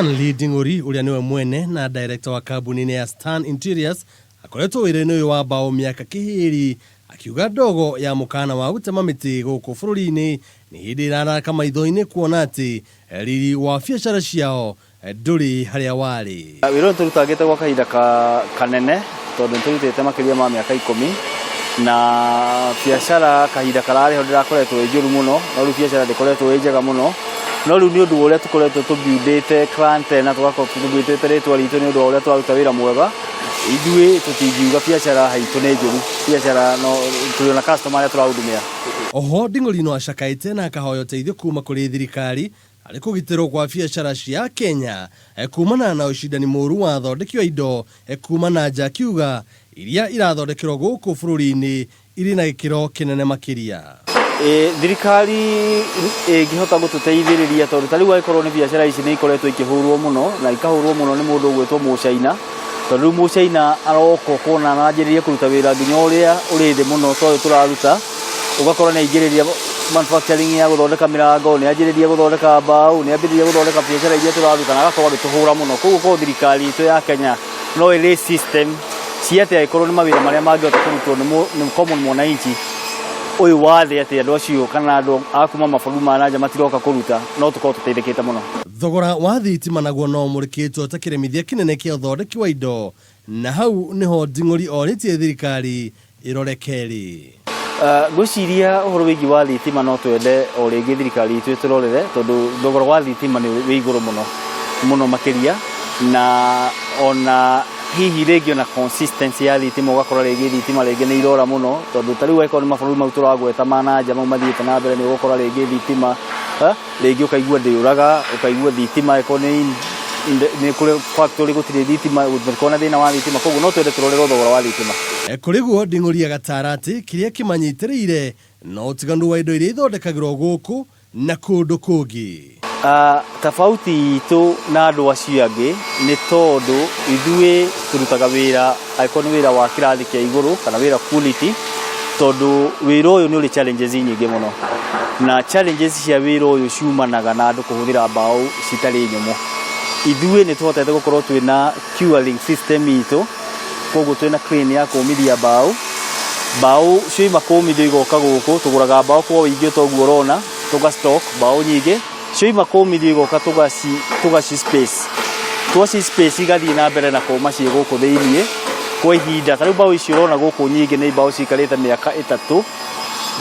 Nding'uri uria niwe mwene na director wa kambuni ya Stan Interiors akoretwo wĩra-inĩ ũyũ wa mbao miaka kĩhĩri, akiuga ndogo ya mukana wa gũtema mĩtĩ gũkũ bũrũri-inĩ nĩ hĩndĩ ĩraraka maitho-inĩ kuona atĩ riri wa biacara ciao ndũrĩ harĩa warĩ. Wĩra ũyũ tũrutagĩte gwa kahinda kanene tondũ tũrutĩte makĩria ma mĩaka 10 na biacara kahinda kararĩ ho ndĩrakoretwo njũru mũno, no rĩu biacara ndĩkoretwo njega mũno. No rĩu nĩ ũndũ ũrĩa tũkoretwo tũbuildĩte client na tũgakorwo tũbuildĩte rĩtwa ritũ nĩ ũndũ ũrĩa tũraruta wĩra mwega, ithuĩ tũtingiuga biacara haitũ nĩ njũru, biacara no tũrĩ na customer arĩa tũrahudumia. Oho Nding'uri no acakaĩte na akahoya ũteithio kuma kũrĩ thirikari harĩ kũgitĩrwo kwa biacara cia Kenya kumana na ũcindani mũru wa athondeki wa indo kuma na nja, akiuga iria irathondekerwo gũkũ bũrũri-inĩ irĩ na gĩkĩro kĩnene makĩria. Thirikari ĩngĩhota gũtũteithĩrĩria tondũ ta rĩu angĩkorwo nĩ biacara ici nĩ ikoretwo ikĩhũrwo mũno na ikahũrwo mũno nĩ mũndũ ũgwĩtwo Mũchaina, tondũ rĩu Mũchaina aroka kuona na anjĩrĩrie kũruta wĩra nginya ũrĩa ũrĩ thĩ mũno tondũ tũraruta, ũgakorwo nĩ aingĩrĩria manufacturing ya gũthondeka mĩrango, nĩ anjĩrĩria gũthondeka mbao, nĩ anjĩrĩria gũthondeka biacara iria tũraruta na agakorwo agĩtũhũra mũno. Koguo thirikari itũ ya Kenya no ĩrĩ system cia atĩ angĩkorwo nĩ mawĩra marĩa mangĩhota kũrutwo nĩ common mwananchi ũyũ wathĩ atĩ andũ acio kana andũ a kuma mabũrũri ma nanja matiroka kũruta, no tũkorwo tũteithĩkĩte mũno. Thogora wa thitima naguo no mũrĩkĩtwo ta kĩremithia kĩnene kĩa ũthondeki wa indo, na hau nĩho Nding'uri orĩtie thirikari irore keri. Gwĩciria ũhoro wĩgiĩ wa thitima no twende o rĩngĩ thirikari itũ ĩtũrorere tondũ thogora wa thitima nĩ wĩ igũrũ mũno makĩria, na ona hihi rĩngĩ na consistency ya thitima ũgakora rĩngĩ thitima rĩngĩ nĩ irora mũno tondũ ta rĩu angĩkorwo nĩ mabũrũri mau tũragweta ma nanja mau mathiĩte na mbere nĩ ũgũkora rĩngĩ thitima rĩngĩ ũkaigua ndĩũraga, ũkaigua thitima angĩkorwo nĩ kũrĩ factory gũtirĩ thitima, gũtirĩ na thĩna wa thitima, koguo no twende tũrorerwo thogora wa thitima. Kũrĩ guo Nding'uri agatara atĩ kĩrĩa kĩmanyitĩrĩire no ũtiganu wa indo iria ithondekagĩrwo gũkũ na kũndũ kũngĩ. Tofauti itũ na andũ acio angĩ nĩ tondũ ithuĩ tũrutaga wĩra angĩkorwo nĩ wĩra wa kĩrathi kĩa igũrũ kana wĩra quality, tondũ wĩra ũyũ nĩ ũrĩ challenges nyingĩ mũno, na challenges cia wĩra ũyũ ciumanaga na andũ kũhũthĩra mbao citarĩ nyũmũ. Ithuĩ nĩ tũhotete gũkorwo twĩna curing system itũ, koguo twĩna crane ya kũmithia mbao cioima kũmithio igoka gũkũ, tũgũraga mbao kwa ũingĩ toguo ũrona, tũgastock mbao nyingĩ, cioima kũmithio igoka tũgaci space igathiĩ na mbere na kũma ciĩ gũkũ thĩiniĩ kwa ihinda. Ta rĩu mbao icio ũrona gũkũ nyingĩ nĩ mbao cikarĩte mĩaka 3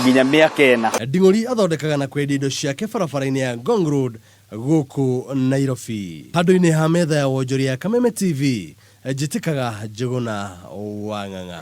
nginya mĩaka 4. Nding'uri athondekaga na kwendia indo ciake barabara-inĩ ya Ngong Road gũkũ Nairobi. Handũ-inĩ ha metha ya wonjoria ya Kameme TV, njĩtĩkaga Njũgũna wa Ng'ang'a.